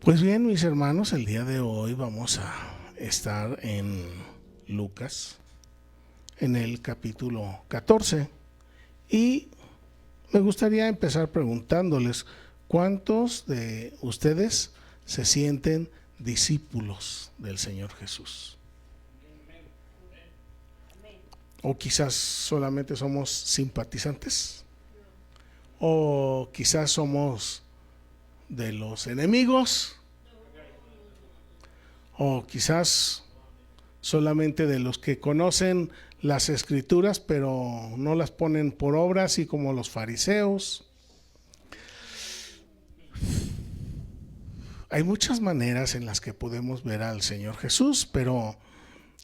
Pues bien, mis hermanos, el día de hoy vamos a estar en Lucas, en el capítulo 14. Y me gustaría empezar preguntándoles, ¿cuántos de ustedes se sienten discípulos del Señor Jesús? ¿O quizás solamente somos simpatizantes? ¿O quizás somos de los enemigos? ¿O quizás solamente de los que conocen las escrituras pero no las ponen por obra, así como los fariseos? Hay muchas maneras en las que podemos ver al Señor Jesús, pero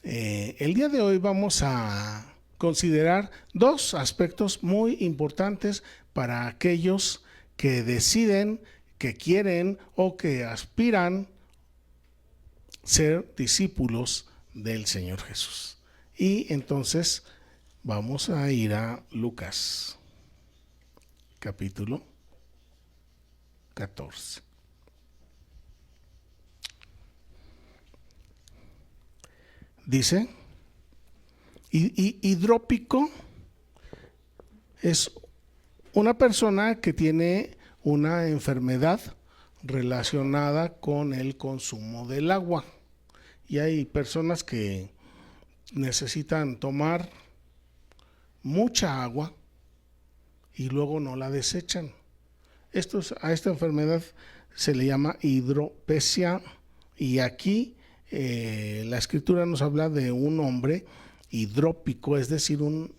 el día de hoy vamos a considerar dos aspectos muy importantes para aquellos que deciden, que quieren o que aspiran ser discípulos del Señor Jesús. Y entonces vamos a ir a Lucas, capítulo 14. Dice, hidrópico es una persona que tiene una enfermedad relacionada con el consumo del agua. Y hay personas que necesitan tomar mucha agua y luego no la desechan. A esta enfermedad se le llama hidropesia, y aquí la escritura nos habla de un hombre hidrópico, es decir, un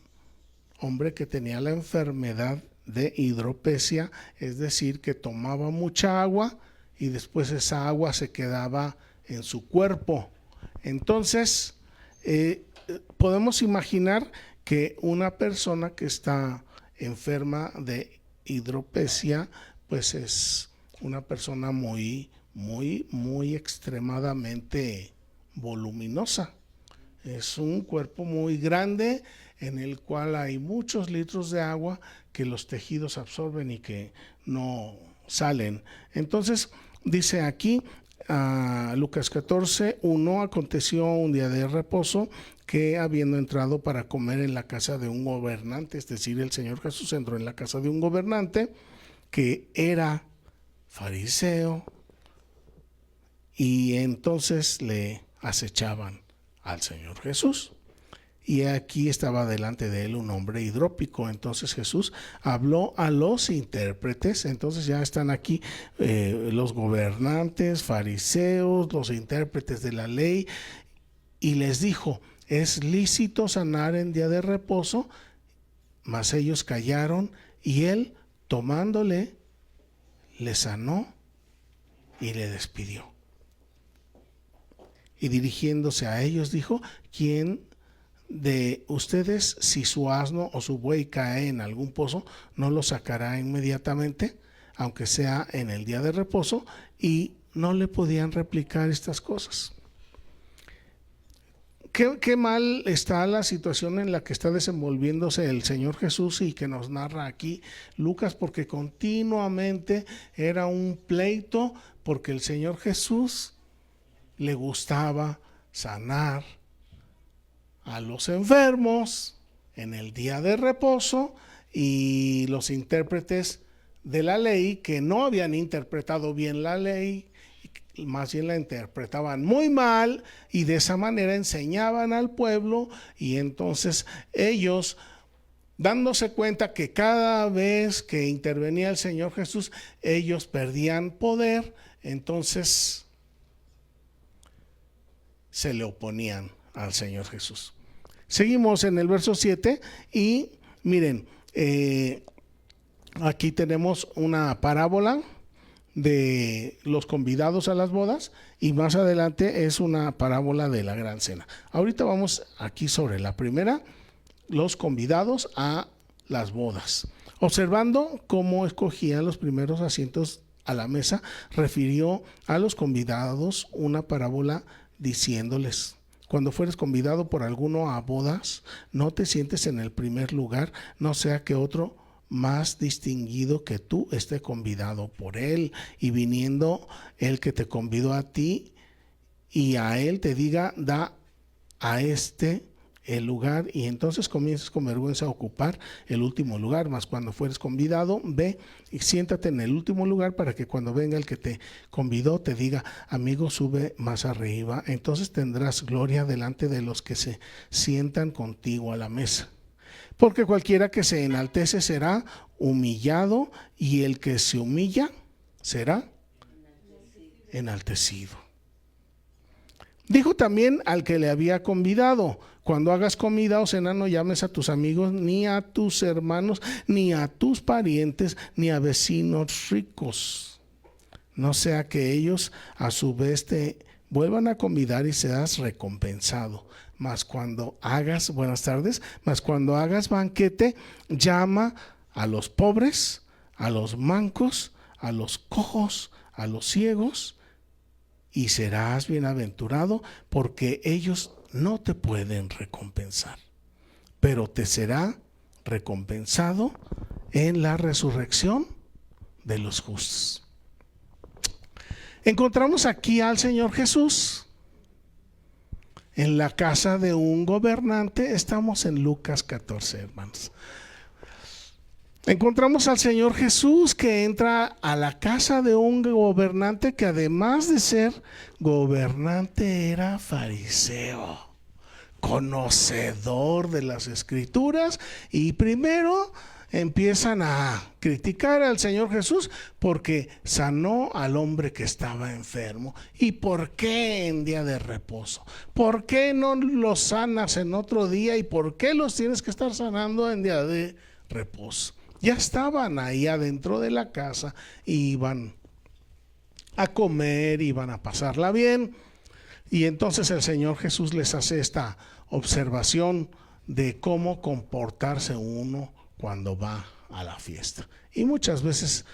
hombre que tenía la enfermedad de hidropesia, es decir, que tomaba mucha agua y después esa agua se quedaba en su cuerpo. Entonces, podemos imaginar que una persona que está enferma de hidropesia, pues es una persona muy extremadamente voluminosa. Es un cuerpo muy grande en el cual hay muchos litros de agua que los tejidos absorben y que no salen. Entonces, dice aquí, Lucas 14:1, aconteció un día de reposo que, habiendo entrado para comer en la casa de un gobernante, es decir, el Señor Jesús entró en la casa de un gobernante que era fariseo, y entonces le acechaban al Señor Jesús. Y aquí estaba delante de él un hombre hidrópico. Entonces Jesús habló a los intérpretes. Entonces ya están aquí los gobernantes, fariseos, los intérpretes de la ley, y les dijo: ¿es lícito sanar en día de reposo? Mas ellos callaron, y él, tomándole, le sanó y le despidió. Y dirigiéndose a ellos dijo: ¿quién de ustedes, si su asno o su buey cae en algún pozo, no lo sacará inmediatamente, aunque sea en el día de reposo? Y no le podían replicar estas cosas. Qué mal está la situación en la que está desenvolviéndose el Señor Jesús y que nos narra aquí Lucas, porque continuamente era un pleito, porque el Señor Jesús le gustaba sanar a los enfermos en el día de reposo, y los intérpretes de la ley, que no habían interpretado bien la ley, más bien la interpretaban muy mal, y de esa manera enseñaban al pueblo. Y entonces ellos, dándose cuenta que cada vez que intervenía el Señor Jesús, ellos perdían poder, entonces se le oponían al Señor Jesús. Seguimos en el verso 7 y miren, aquí tenemos una parábola de los convidados a las bodas, y más adelante es una parábola de la gran cena. Ahorita vamos aquí sobre la primera, los convidados a las bodas. Observando cómo escogían los primeros asientos a la mesa, refirió a los convidados una parábola diciéndoles: cuando fueres convidado por alguno a bodas, no te sientes en el primer lugar, no sea que otro más distinguido que tú esté convidado por él, y viniendo el que te convidó a ti y a él te diga, da a este el lugar, y entonces comiences con vergüenza a ocupar el último lugar. Mas cuando fueres convidado, ve y siéntate en el último lugar, para que cuando venga el que te convidó te diga, amigo, sube más arriba. Entonces tendrás gloria delante de los que se sientan contigo a la mesa. Porque cualquiera que se enaltece será humillado, y el que se humilla será enaltecido. Dijo también al que le había convidado, cuando hagas comida o cena, no llames a tus amigos, ni a tus hermanos, ni a tus parientes, ni a vecinos ricos, no sea que ellos a su vez te vuelvan a convidar y seas recompensado. Mas cuando hagas, buenas tardes, mas cuando hagas banquete, llama a los pobres, a los mancos, a los cojos, a los ciegos, y serás bienaventurado, porque ellos no te pueden recompensar, pero te será recompensado en la resurrección de los justos. Encontramos aquí al Señor Jesús en la casa de un gobernante. Estamos en Lucas 14, hermanos. Encontramos al Señor Jesús que entra a la casa de un gobernante que, además de ser gobernante, era fariseo, conocedor de las Escrituras, y primero empiezan a criticar al Señor Jesús porque sanó al hombre que estaba enfermo. ¿Y por qué en día de reposo? ¿Por qué no los sanas en otro día? ¿Y por qué los tienes que estar sanando en día de reposo? Ya estaban ahí adentro de la casa, iban a comer, iban a pasarla bien, y entonces el Señor Jesús les hace esta observación de cómo comportarse uno cuando va a la fiesta. Y muchas veces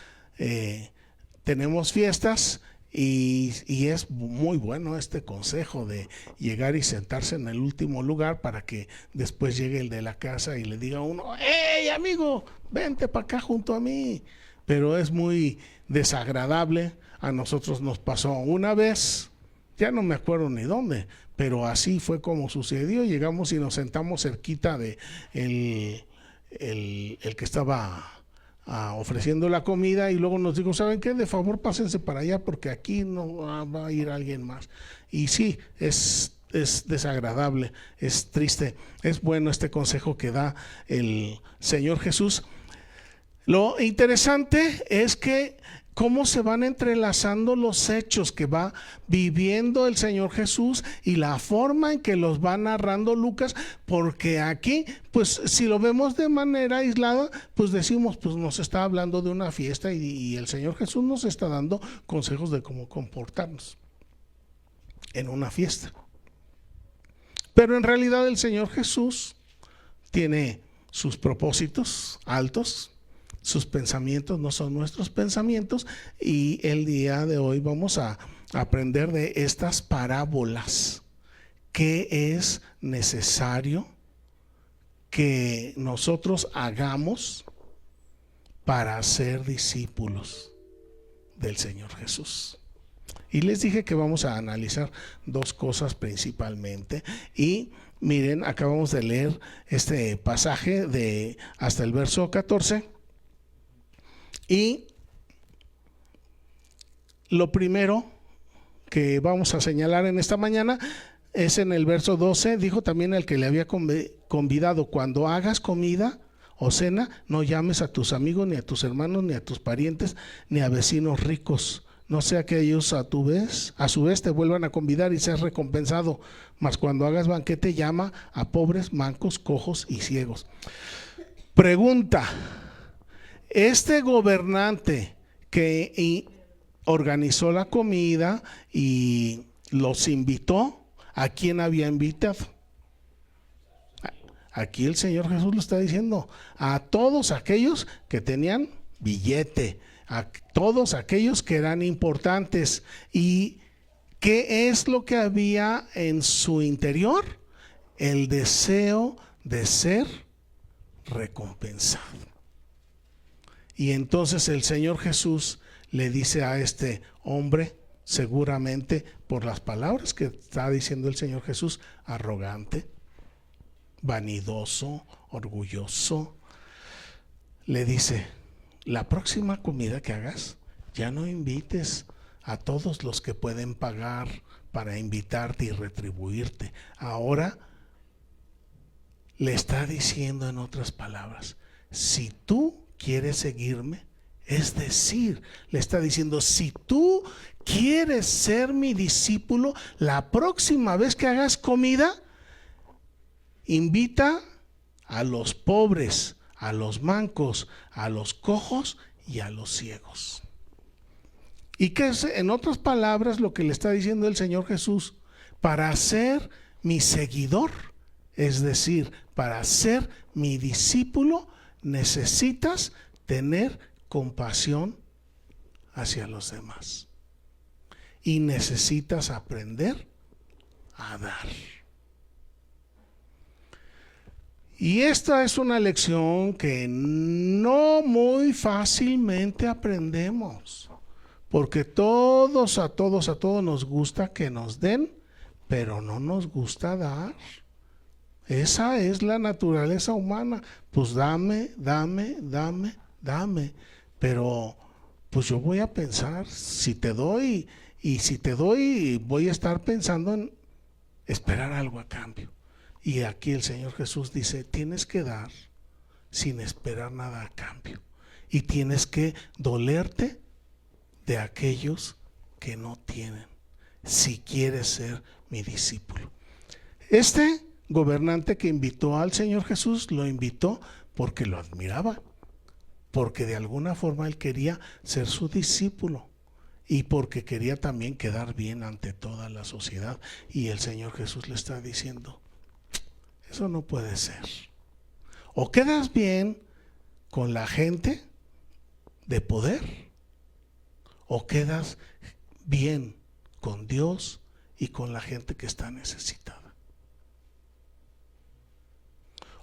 tenemos fiestas y es muy bueno este consejo de llegar y sentarse en el último lugar, para que después llegue el de la casa y le diga a uno, ¡hey, amigo, vente para acá junto a mí! Pero es muy desagradable. A nosotros nos pasó una vez, ya no me acuerdo ni dónde, pero así fue como sucedió. Llegamos y nos sentamos cerquita de el que estaba ofreciendo la comida, y luego nos dijo, ¿saben qué? De favor pásense para allá, porque aquí no va a ir alguien más. Y sí, es desagradable, es triste. Es bueno este consejo que da el Señor Jesús. Lo interesante es que cómo se van entrelazando los hechos que va viviendo el Señor Jesús y la forma en que los va narrando Lucas, porque aquí, pues si lo vemos de manera aislada, pues decimos, pues nos está hablando de una fiesta, y el Señor Jesús nos está dando consejos de cómo comportarnos en una fiesta. Pero en realidad el Señor Jesús tiene sus propósitos altos. Sus pensamientos no son nuestros pensamientos, y el día de hoy vamos a aprender de estas parábolas. ¿Qué es necesario que nosotros hagamos para ser discípulos del Señor Jesús? Y les dije que vamos a analizar dos cosas principalmente. Y miren, acabamos de leer este pasaje de hasta el verso 14. Y lo primero que vamos a señalar en esta mañana es en el verso 12. Dijo también el que le había convidado, cuando hagas comida o cena, no llames a tus amigos, ni a tus hermanos, ni a tus parientes, ni a vecinos ricos, no sea que ellos a su vez te vuelvan a convidar y seas recompensado. Mas cuando hagas banquete, llama a pobres, mancos, cojos y ciegos. Pregunta: este gobernante que organizó la comida y los invitó, ¿a quién había invitado? Aquí el Señor Jesús lo está diciendo: a todos aquellos que tenían billete, a todos aquellos que eran importantes. ¿Y qué es lo que había en su interior? El deseo de ser recompensado. Y entonces el Señor Jesús le dice a este hombre, seguramente por las palabras que está diciendo el Señor Jesús, arrogante, vanidoso, orgulloso, le dice: la próxima comida que hagas, ya no invites a todos los que pueden pagar para invitarte y retribuirte. Ahora le está diciendo, en otras palabras, si tú quieres seguirme, es decir, le está diciendo, si tú quieres ser mi discípulo, la próxima vez que hagas comida, invita a los pobres, a los mancos, a los cojos y a los ciegos. Y que es, en otras palabras, lo que le está diciendo el Señor Jesús: para ser mi seguidor, es decir, para ser mi discípulo, necesitas tener compasión hacia los demás. Y necesitas aprender a dar. Y esta es una lección que no muy fácilmente aprendemos, porque a todos nos gusta que nos den, pero no nos gusta dar. Esa es la naturaleza humana. Pues dame. Pero pues yo voy a pensar, si te doy, y si te doy, voy a estar pensando en esperar algo a cambio. Y aquí el Señor Jesús dice: tienes que dar sin esperar nada a cambio. Y tienes que dolerte de aquellos que no tienen, si quieres ser mi discípulo. Este gobernante que invitó al Señor Jesús, lo invitó porque lo admiraba, porque de alguna forma él quería ser su discípulo y porque quería también quedar bien ante toda la sociedad. Y el Señor Jesús le está diciendo: eso no puede ser. O quedas bien con la gente de poder, o quedas bien con Dios y con la gente que está necesitada.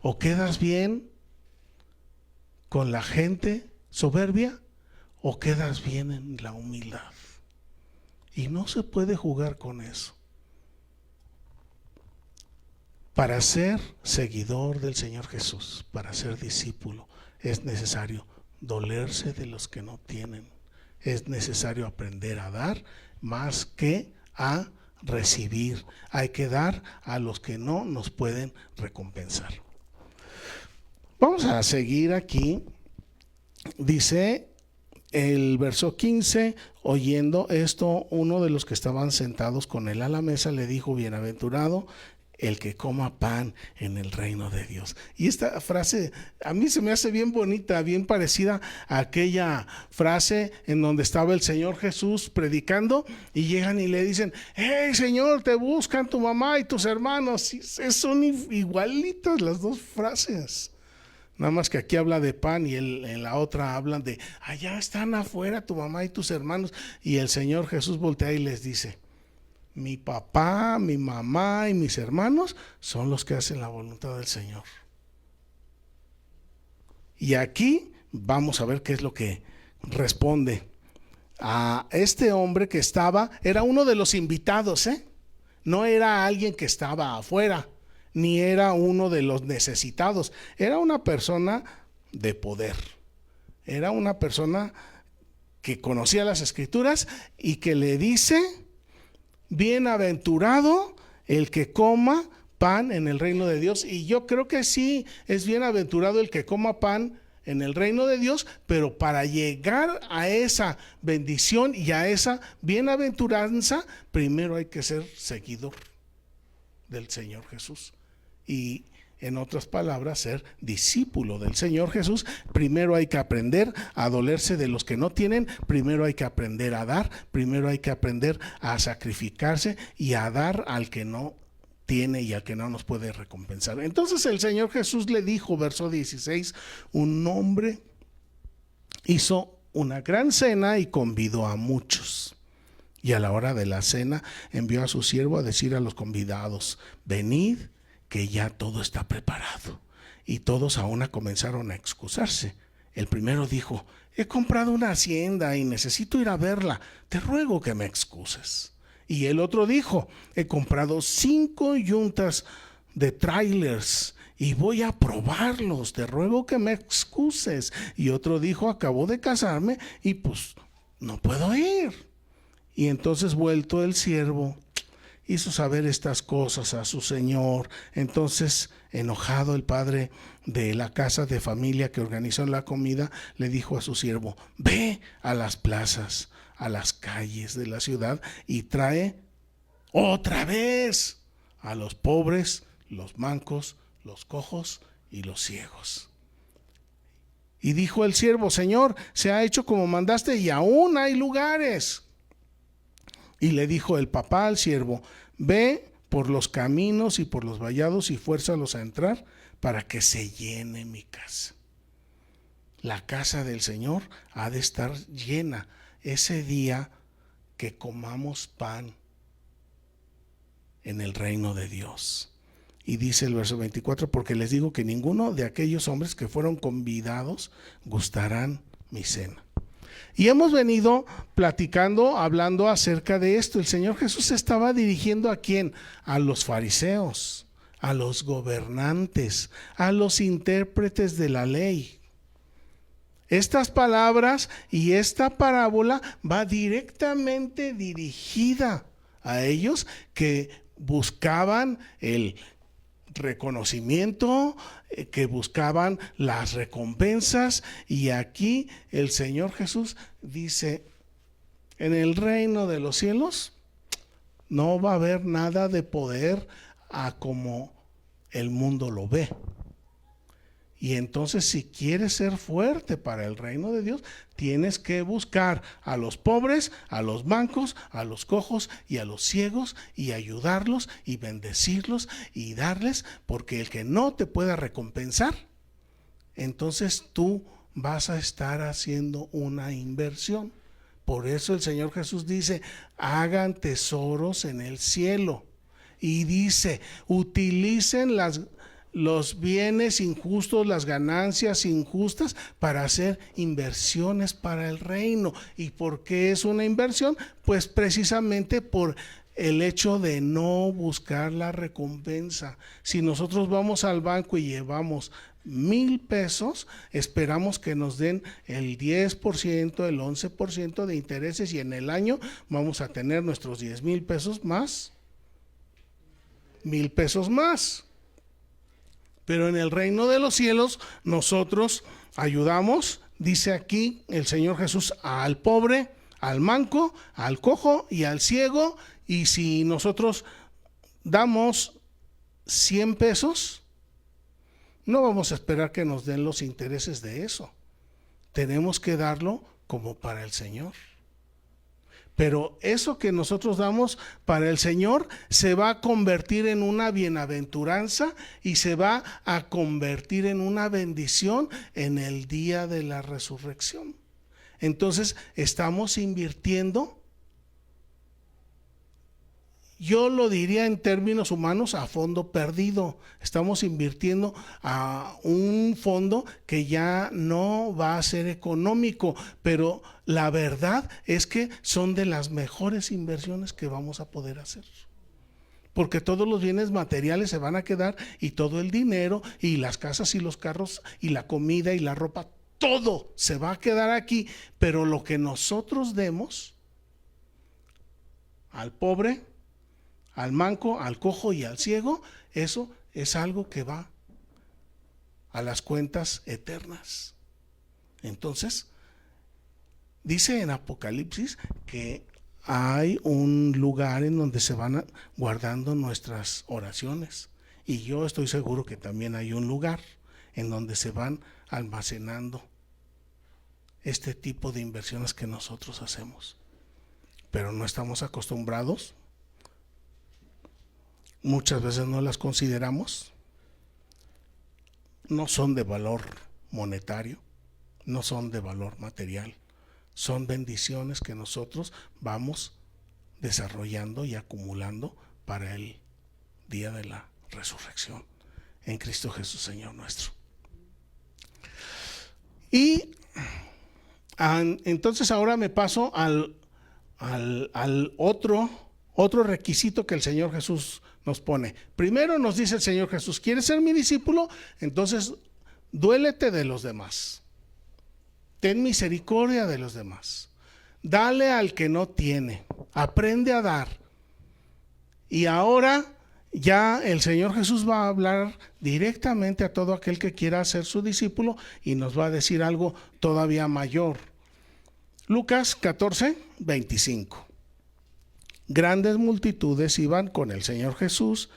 O quedas bien con la gente soberbia, o quedas bien en la humildad. Y no se puede jugar con eso. Para ser seguidor del Señor Jesús, para ser discípulo, es necesario dolerse de los que no tienen. Es necesario aprender a dar más que a recibir. Hay que dar a los que no nos pueden recompensar. Vamos a seguir aquí. Dice el verso 15: oyendo esto, uno de los que estaban sentados con él a la mesa le dijo: bienaventurado el que coma pan en el reino de Dios. Y esta frase a mí se me hace bien bonita, bien parecida a aquella frase en donde estaba el Señor Jesús predicando y llegan y le dicen: hey Señor, te buscan tu mamá y tus hermanos. Y son igualitas las dos frases. Nada más que aquí habla de pan y en la otra hablan de allá están afuera tu mamá y tus hermanos. Y el Señor Jesús voltea y les dice: mi papá, mi mamá y mis hermanos son los que hacen la voluntad del Señor. Y aquí vamos a ver qué es lo que responde a este hombre que era uno de los invitados, no era alguien que estaba afuera, ni era uno de los necesitados. Era una persona de poder, era una persona que conocía las Escrituras y que le dice: bienaventurado el que coma pan en el reino de Dios. Y yo creo que sí, es bienaventurado el que coma pan en el reino de Dios, pero para llegar a esa bendición y a esa bienaventuranza, primero hay que ser seguidor del Señor Jesús. Y en otras palabras, ser discípulo del Señor Jesús. Primero hay que aprender a dolerse de los que no tienen, primero hay que aprender a dar, primero hay que aprender a sacrificarse y a dar al que no tiene y al que no nos puede recompensar. Entonces el Señor Jesús le dijo, verso 16, un hombre hizo una gran cena y convidó a muchos. Y a la hora de la cena envió a su siervo a decir a los convidados: venid, que ya todo está preparado. Y todos a una comenzaron a excusarse. El primero dijo: he comprado una hacienda y necesito ir a verla, te ruego que me excuses. Y el otro dijo, he comprado 5 yuntas de trailers y voy a probarlos, te ruego que me excuses. Y otro dijo, acabo de casarme y pues no puedo ir. Y entonces, vuelto el siervo, hizo saber estas cosas a su señor. Entonces, enojado, el padre de la casa de familia que organizó la comida le dijo a su siervo, ve a las plazas, a las calles de la ciudad y trae otra vez a los pobres, los mancos, los cojos y los ciegos. Y dijo el siervo, Señor, se ha hecho como mandaste y aún hay lugares. Y le dijo el papá al siervo, ve por los caminos y por los vallados y fuérzalos a entrar para que se llene mi casa. La casa del Señor ha de estar llena ese día que comamos pan en el reino de Dios. Y dice el verso 24, porque les digo que ninguno de aquellos hombres que fueron convidados gustarán mi cena. Y hemos venido platicando, hablando acerca de esto. El Señor Jesús se estaba dirigiendo ¿a quién? A los fariseos, a los gobernantes, a los intérpretes de la ley. Estas palabras y esta parábola va directamente dirigida a ellos que buscaban el reconocimiento, que buscaban las recompensas. Y aquí el Señor Jesús dice, en el reino de los cielos no va a haber nada de poder a como el mundo lo ve. Y entonces, si quieres ser fuerte para el reino de Dios, tienes que buscar a los pobres, a los mancos, a los cojos y a los ciegos y ayudarlos y bendecirlos y darles, porque el que no te pueda recompensar, entonces tú vas a estar haciendo una inversión. Por eso el Señor Jesús dice, hagan tesoros en el cielo. Y dice, utilicen los bienes injustos, las ganancias injustas para hacer inversiones para el reino. ¿Y por qué es una inversión? Pues precisamente por el hecho de no buscar la recompensa. Si nosotros vamos al banco y llevamos 1,000 pesos, esperamos que nos den el 10%, el 11% de intereses, y en el año vamos a tener nuestros 10,000 pesos más, 1,000 pesos más. Pero en el reino de los cielos nosotros ayudamos, dice aquí el Señor Jesús, al pobre, al manco, al cojo y al ciego. Y si nosotros damos 100 pesos, no vamos a esperar que nos den los intereses de eso. Tenemos que darlo como para el Señor. Pero eso que nosotros damos para el Señor se va a convertir en una bienaventuranza y se va a convertir en una bendición en el día de la resurrección. Entonces estamos invirtiendo, yo lo diría en términos humanos, a fondo perdido. Estamos invirtiendo a un fondo que ya no va a ser económico, pero la verdad es que son de las mejores inversiones que vamos a poder hacer. Porque todos los bienes materiales se van a quedar, y todo el dinero y las casas y los carros y la comida y la ropa, todo se va a quedar aquí. Pero lo que nosotros demos al pobre, al manco, al cojo y al ciego, eso es algo que va a las cuentas eternas. Entonces, dice en Apocalipsis que hay un lugar en donde se van guardando nuestras oraciones, y yo estoy seguro que también hay un lugar en donde se van almacenando este tipo de inversiones que nosotros hacemos, pero no estamos acostumbrados. Muchas veces no las consideramos, no son de valor monetario, no son de valor material, son bendiciones que nosotros vamos desarrollando y acumulando para el día de la resurrección en Cristo Jesús, Señor nuestro. Y Entonces ahora me paso al otro requisito que el Señor Jesús nos pone. Primero nos dice el Señor Jesús: ¿quieres ser mi discípulo? Entonces duélete de los demás. Ten misericordia de los demás. Dale al que no tiene. Aprende a dar. Y ahora ya el Señor Jesús va a hablar directamente a todo aquel que quiera ser su discípulo y nos va a decir algo todavía mayor. Lucas 14, 25. Grandes multitudes iban con el Señor Jesús.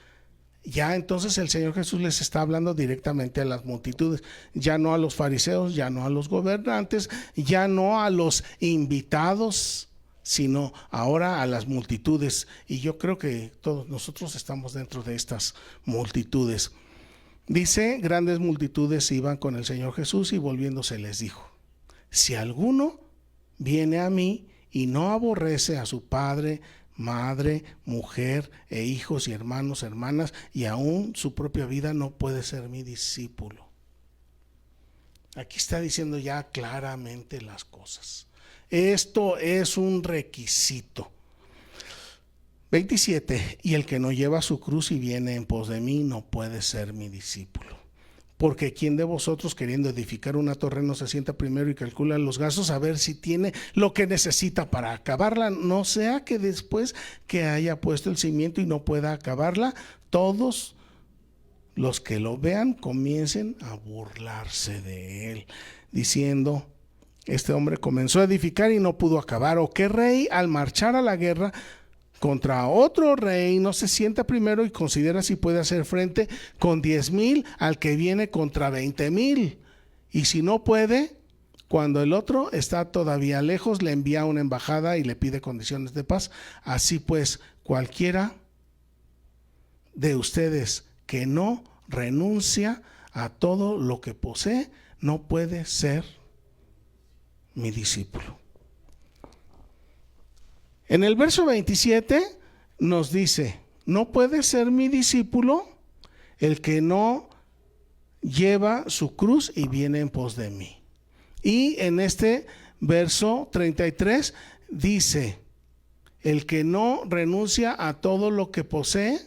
Ya entonces el Señor Jesús les está hablando directamente a las multitudes, ya no a los fariseos, ya no a los gobernantes, ya no a los invitados, sino ahora a las multitudes. Y yo creo que todos nosotros estamos dentro de estas multitudes. Dice: grandes multitudes iban con el Señor Jesús, y volviéndose les dijo: si alguno viene a mí y no aborrece a su padre, madre, mujer e hijos y hermanos, hermanas, y aún su propia vida, no puede ser mi discípulo. Aquí está diciendo ya claramente las cosas. Esto es un requisito. 27. Y el que no lleva su cruz y viene en pos de mí no puede ser mi discípulo. Porque ¿quién de vosotros, queriendo edificar una torre, no se sienta primero y calcula los gastos a ver si tiene lo que necesita para acabarla? No sea que después que haya puesto el cimiento y no pueda acabarla, todos los que lo vean comiencen a burlarse de él, diciendo: este hombre comenzó a edificar y no pudo acabar. ¿O qué rey, al marchar a la guerra contra otro rey, no se sienta primero y considera si puede hacer frente con 10,000 al que viene contra 20,000? Y si no puede, cuando el otro está todavía lejos, le envía una embajada y le pide condiciones de paz. Así pues, cualquiera de ustedes que no renuncia a todo lo que posee, no puede ser mi discípulo. En el verso 27 nos dice: no puede ser mi discípulo el que no lleva su cruz y viene en pos de mí. Y en este verso 33 dice: el que no renuncia a todo lo que posee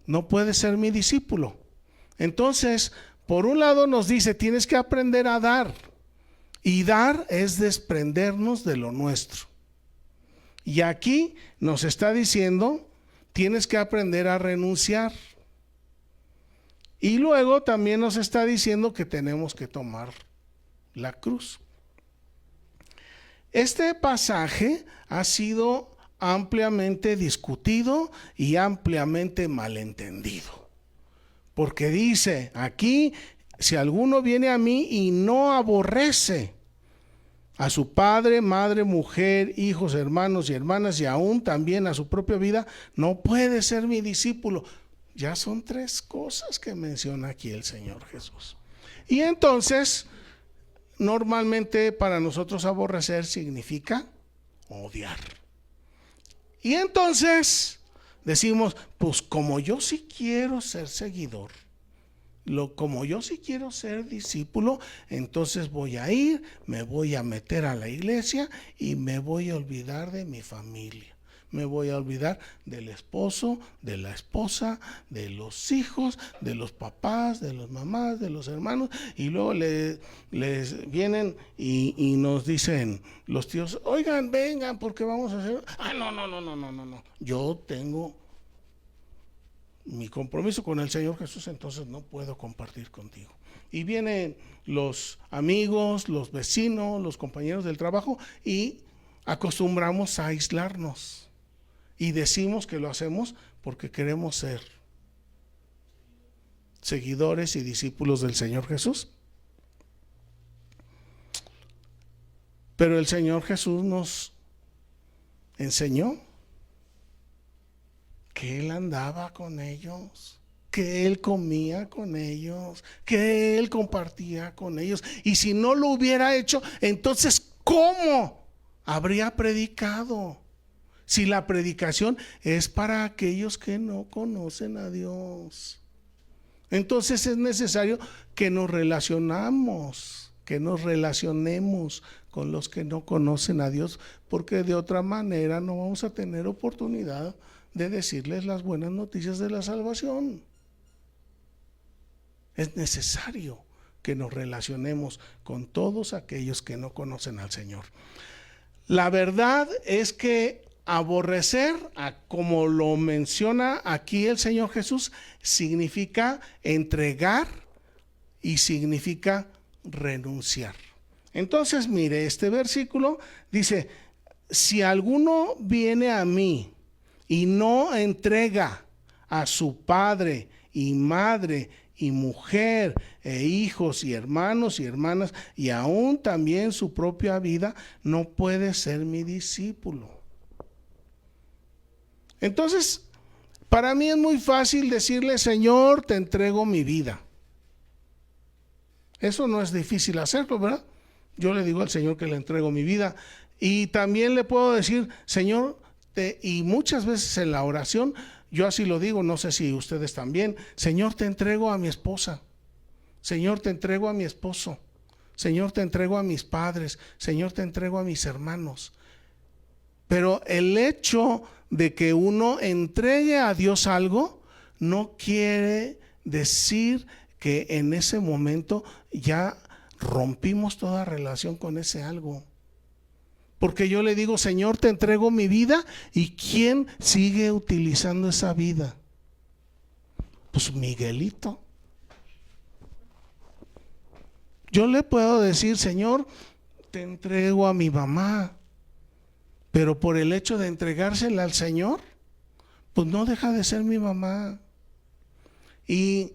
no puede ser mi discípulo. Entonces, por un lado nos dice: tienes que aprender a dar. Y dar es desprendernos de lo nuestro. Y aquí nos está diciendo: tienes que aprender a renunciar. Y luego también nos está diciendo que tenemos que tomar la cruz. Este pasaje ha sido ampliamente discutido y ampliamente malentendido. Porque dice aquí: si alguno viene a mí y no aborrece a su padre, madre, mujer, hijos, hermanos y hermanas, y aún también a su propia vida, no puede ser mi discípulo. Ya son 3 cosas que menciona aquí el Señor Jesús. Y entonces, normalmente para nosotros aborrecer significa odiar. Y entonces decimos: pues como yo sí quiero ser seguidor, como yo sí quiero ser discípulo, entonces voy a ir, me voy a meter a la iglesia y me voy a olvidar de mi familia. Me voy a olvidar del esposo, de la esposa, de los hijos, de los papás, de las mamás, de los hermanos. Y luego les vienen y nos dicen los tíos: oigan, vengan, porque vamos a hacer... No. Yo tengo mi compromiso con el Señor Jesús, entonces no puedo compartir contigo. Y vienen los amigos, los vecinos, los compañeros del trabajo, y acostumbramos a aislarnos. Y decimos que lo hacemos porque queremos ser seguidores y discípulos del Señor Jesús. Pero el Señor Jesús nos enseñó que Él andaba con ellos, que Él comía con ellos, que Él compartía con ellos. Y si no lo hubiera hecho, entonces ¿cómo habría predicado? Si la predicación es para aquellos que no conocen a Dios. Entonces es necesario que nos relacionemos, que nos relacionemos con los que no conocen a Dios, porque de otra manera no vamos a tener oportunidad de decirles las buenas noticias de la salvación. Es necesario que nos relacionemos con todos aquellos que no conocen al Señor. La verdad es que aborrecer, como lo menciona aquí el Señor Jesús, significa entregar y significa renunciar. Entonces, mire, este versículo dice: si alguno viene a mí y no entrega a su padre y madre y mujer e hijos y hermanos y hermanas y aún también su propia vida, no puede ser mi discípulo. Entonces, para mí es muy fácil decirle: Señor, te entrego mi vida. Eso no es difícil hacerlo, ¿verdad? Yo le digo al Señor que le entrego mi vida, y también le puedo decir: Señor, y muchas veces en la oración yo así lo digo, no sé si ustedes también: Señor, te entrego a mi esposa, Señor, te entrego a mi esposo, Señor, te entrego a mis padres, Señor, te entrego a mis hermanos. Pero el hecho de que uno entregue a Dios algo no quiere decir que en ese momento ya rompimos toda relación con ese algo. Porque yo le digo: Señor, te entrego mi vida, ¿y quién sigue utilizando esa vida? Pues Miguelito. Yo le puedo decir: Señor, te entrego a mi mamá, pero por el hecho de entregársela al Señor, pues no deja de ser mi mamá. Y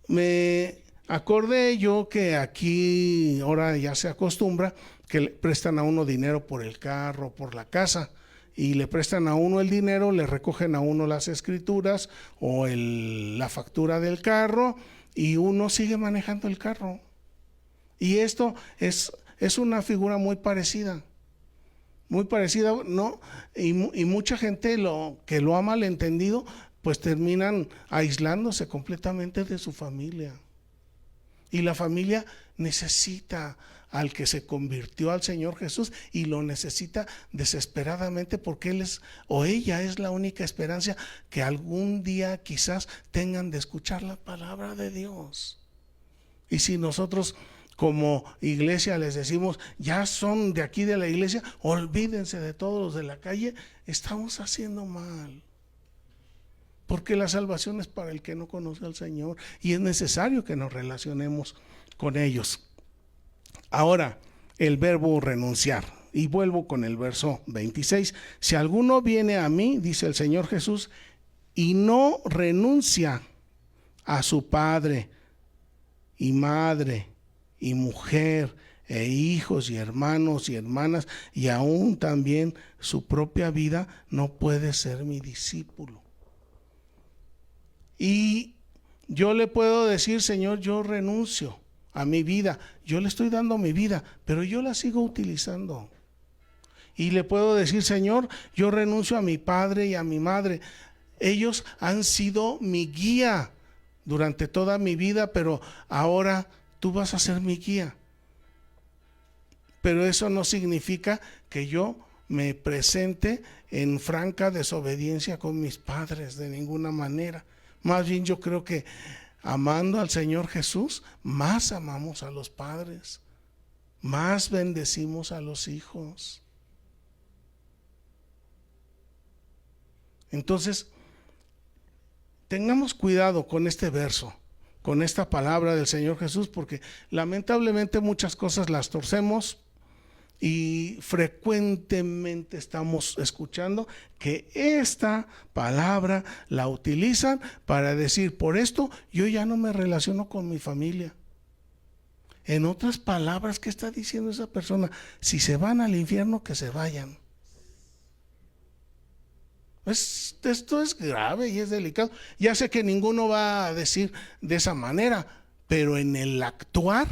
me acordé yo que aquí ahora ya se acostumbra que le prestan a uno dinero por el carro, por la casa, y le prestan a uno el dinero, le recogen a uno las escrituras o la factura del carro, y uno sigue manejando el carro. Y esto es una figura muy parecida, ¿no? Y mucha gente que lo ha malentendido, pues terminan aislándose completamente de su familia. Y la familia necesita al que se convirtió al Señor Jesús, y lo necesita desesperadamente, porque él o ella es la única esperanza que algún día quizás tengan de escuchar la palabra de Dios. Y si nosotros como iglesia les decimos: ya son de aquí de la iglesia, olvídense de todos los de la calle, estamos haciendo mal. Porque la salvación es para el que no conoce al Señor, y es necesario que nos relacionemos con ellos. Ahora, el verbo renunciar, y vuelvo con el verso 26. Si alguno viene a mí, dice el Señor Jesús, y no renuncia a su padre y madre y mujer e hijos y hermanos y hermanas y aún también su propia vida, no puede ser mi discípulo. Y yo le puedo decir: Señor, yo renuncio a mi vida, yo le estoy dando mi vida, pero yo la sigo utilizando. Y le puedo decir: Señor, yo renuncio a mi padre y a mi madre, ellos han sido mi guía durante toda mi vida, pero ahora tú vas a ser mi guía. Pero eso no significa que yo me presente en franca desobediencia con mis padres, de ninguna manera. Más bien, yo creo que amando al Señor Jesús, más amamos a los padres, más bendecimos a los hijos. Entonces, tengamos cuidado con este verso, con esta palabra del Señor Jesús, porque lamentablemente muchas cosas las torcemos, y frecuentemente estamos escuchando que esta palabra la utilizan para decir: por esto yo ya no me relaciono con mi familia. En otras palabras, ¿qué está diciendo esa persona? Si se van al infierno, que se vayan. Esto es grave y es delicado. Ya sé que ninguno va a decir de esa manera, pero en el actuar,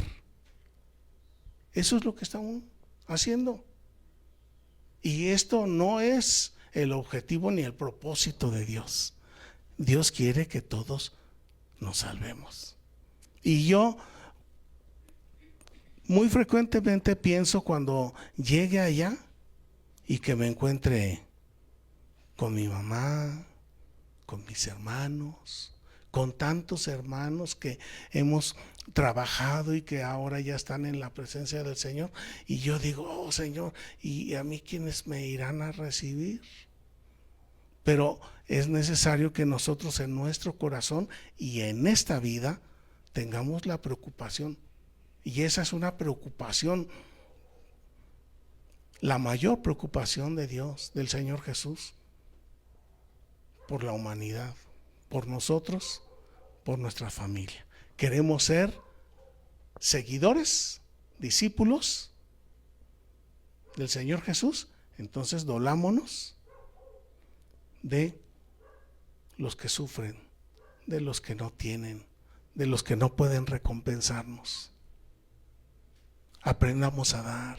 eso es lo que estamos haciendo. Y esto no es el objetivo ni el propósito de Dios. Dios quiere que todos nos salvemos. Y yo Muy frecuentemente pienso cuando llegue allá y que me encuentre con mi mamá, con mis hermanos, con tantos hermanos que hemos trabajado y que ahora ya están en la presencia del Señor, y yo digo, oh Señor, ¿y a mí quiénes me irán a recibir? Pero es necesario que nosotros en nuestro corazón y en esta vida tengamos la preocupación, y esa es una preocupación, la mayor preocupación de Dios, del Señor Jesús, por la humanidad, por nosotros, por nuestra familia. Queremos ser seguidores, discípulos del Señor Jesús, entonces dolámonos de los que sufren, de los que no tienen, de los que no pueden recompensarnos. Aprendamos a dar,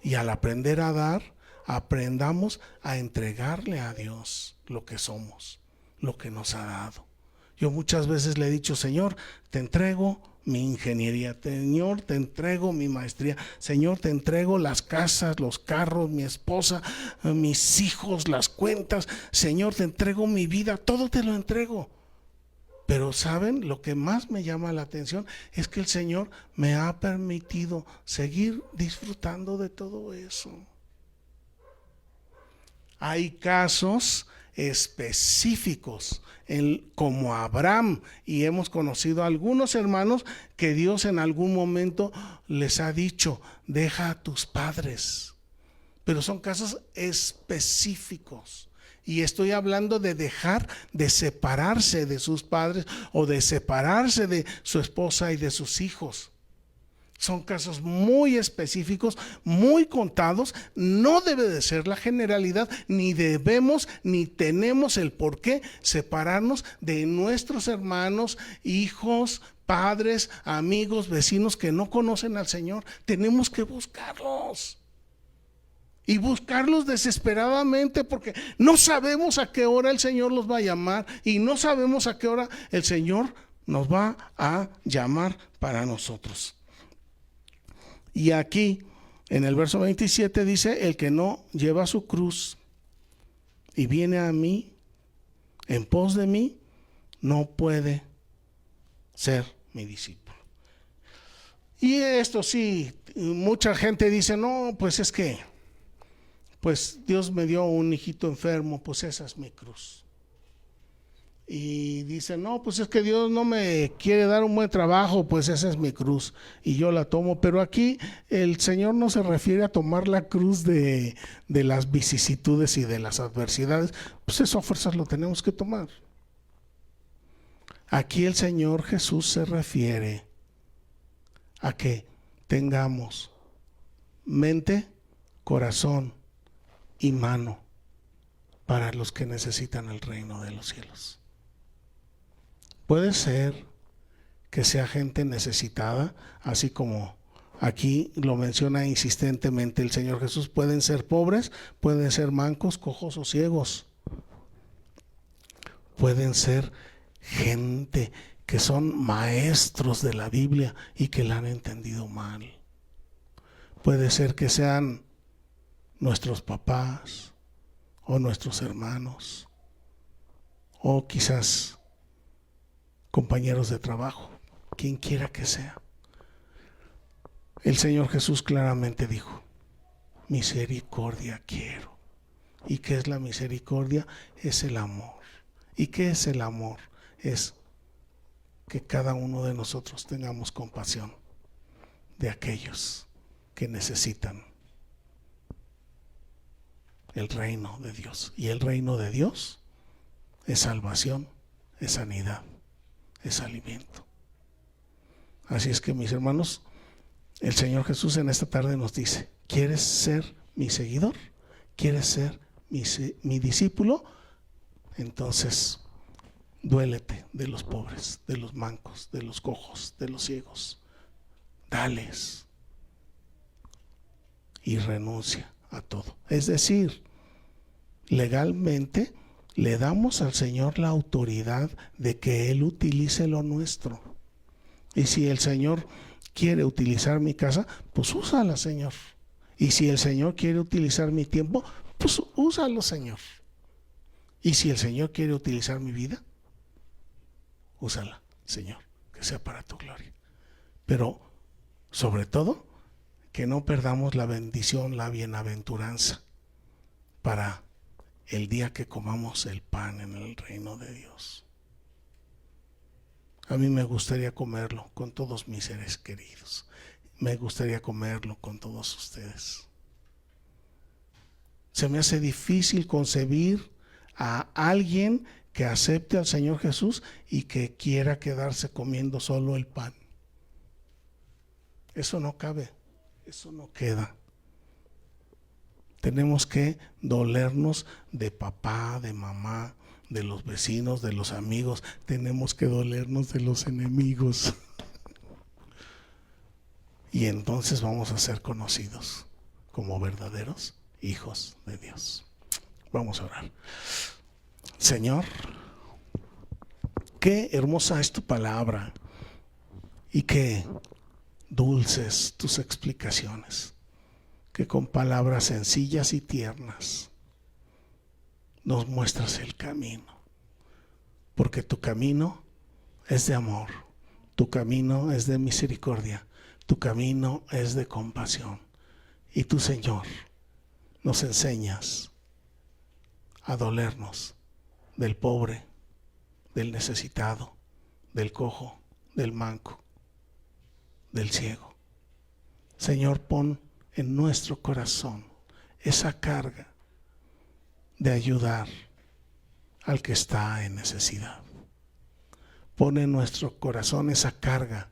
y al aprender a dar, aprendamos a entregarle a Dios lo que somos, lo que nos ha dado. Yo muchas veces le he dicho, Señor, te entrego mi ingeniería, Señor, te entrego mi maestría, Señor, te entrego las casas, los carros, mi esposa, mis hijos, las cuentas, Señor, te entrego mi vida, todo te lo entrego. Pero ¿saben? Lo que más me llama la atención es que el Señor me ha permitido seguir disfrutando de todo eso. Hay casos específicos, como Abraham, y hemos conocido a algunos hermanos que Dios en algún momento les ha dicho, deja a tus padres, pero son casos específicos. Y estoy hablando de dejar, de separarse de sus padres o de separarse de su esposa y de sus hijos. Son casos muy específicos, muy contados. No debe de ser la generalidad, ni debemos, ni tenemos el por qué separarnos de nuestros hermanos, hijos, padres, amigos, vecinos que no conocen al Señor. Tenemos que buscarlos. Y buscarlos desesperadamente, porque no sabemos a qué hora el Señor los va a llamar y no sabemos a qué hora el Señor nos va a llamar para nosotros. Y aquí en el verso 27 dice, el que no lleva su cruz y viene a mí, en pos de mí, no puede ser mi discípulo. Y esto sí, mucha gente dice, no, pues es que pues Dios me dio un hijito enfermo, pues esa es mi cruz. Y dice, no, pues es que Dios no me quiere dar un buen trabajo, pues esa es mi cruz y yo la tomo. Pero aquí el Señor no se refiere a tomar la cruz de las vicisitudes y de las adversidades, pues eso a fuerzas lo tenemos que tomar. Aquí el Señor Jesús se refiere a que tengamos mente, corazón y mano para los que necesitan el reino de los cielos. Puede ser que sea gente necesitada, así como aquí lo menciona insistentemente el Señor Jesús. Pueden ser pobres, pueden ser mancos, cojos o ciegos. Pueden ser gente que son maestros de la Biblia y que la han entendido mal. Puede ser que sean nuestros papás o nuestros hermanos o quizás compañeros de trabajo, quien quiera que sea. El Señor Jesús claramente dijo, misericordia quiero. ¿Y qué es la misericordia? Es el amor. ¿Y qué es el amor? Es que cada uno de nosotros tengamos compasión de aquellos que necesitan el reino de Dios. Y el reino de Dios es salvación, es sanidad, es alimento. Así es que, mis hermanos, el Señor Jesús en esta tarde nos dice, ¿quieres ser mi seguidor? ¿Quieres ser mi discípulo? Entonces duélete de los pobres, de los mancos, de los cojos, de los ciegos. Dales y renuncia a todo. Es decir, legalmente le damos al Señor la autoridad de que Él utilice lo nuestro. Y si el Señor quiere utilizar mi casa, pues úsala, Señor. Y si el Señor quiere utilizar mi tiempo, pues úsalo, Señor. Y si el Señor quiere utilizar mi vida, úsala, Señor, que sea para tu gloria. Pero, sobre todo, que no perdamos la bendición, la bienaventuranza para el día que comamos el pan en el reino de Dios. A mí me gustaría comerlo con todos mis seres queridos. Me gustaría comerlo con todos ustedes. Se me hace difícil concebir a alguien que acepte al Señor Jesús y que quiera quedarse comiendo solo el pan. Eso no cabe, eso no queda. Tenemos que dolernos de papá, de mamá, de los vecinos, de los amigos. Tenemos que dolernos de los enemigos. Y entonces vamos a ser conocidos como verdaderos hijos de Dios. Vamos a orar. Señor, qué hermosa es tu palabra y qué dulces tus explicaciones, que con palabras sencillas y tiernas nos muestras el camino, porque tu camino es de amor, tu camino es de misericordia, tu camino es de compasión, y tú, Señor, nos enseñas a dolernos del pobre, del necesitado, del cojo, del manco, del ciego. Señor, pon en nuestro corazón esa carga de ayudar al que está en necesidad. Pon en nuestro corazón esa carga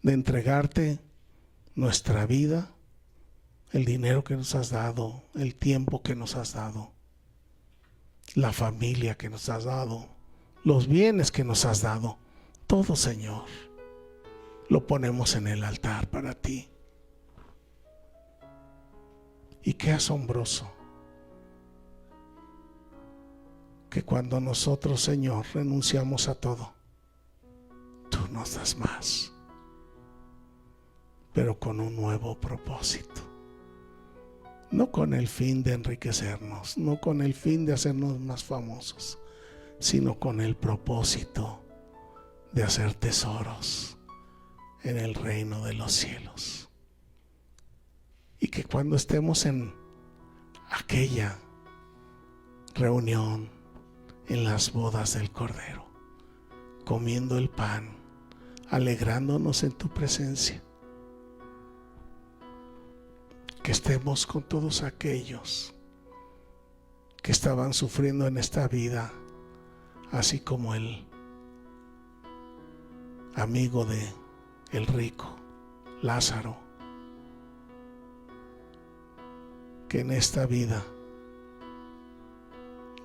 de entregarte nuestra vida, el dinero que nos has dado, el tiempo que nos has dado, la familia que nos has dado, los bienes que nos has dado. Todo, Señor, lo ponemos en el altar para ti. Y qué asombroso que cuando nosotros, Señor, renunciamos a todo, tú nos das más, pero con un nuevo propósito. No con el fin de enriquecernos, no con el fin de hacernos más famosos, sino con el propósito de hacer tesoros en el reino de los cielos. Y que cuando estemos en aquella reunión, en las bodas del Cordero, comiendo el pan, alegrándonos en tu presencia, que estemos con todos aquellos que estaban sufriendo en esta vida, así como el amigo de el rico, Lázaro, que en esta vida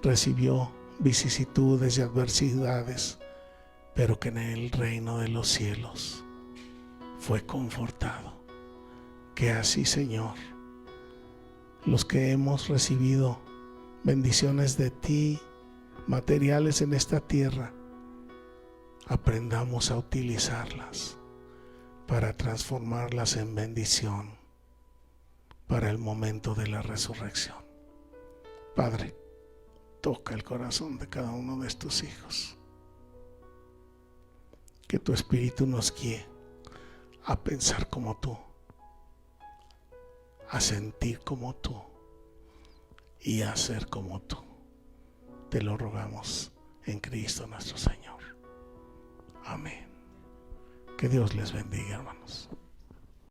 recibió vicisitudes y adversidades, pero que en el reino de los cielos fue confortado. Que así, Señor, los que hemos recibido bendiciones de ti, materiales en esta tierra, aprendamos a utilizarlas para transformarlas en bendición para el momento de la resurrección. Padre, toca el corazón de cada uno de estos hijos. Que tu Espíritu nos guíe a pensar como tú, a sentir como tú y a ser como tú. Te lo rogamos en Cristo nuestro Señor. Amén. Que Dios les bendiga, hermanos.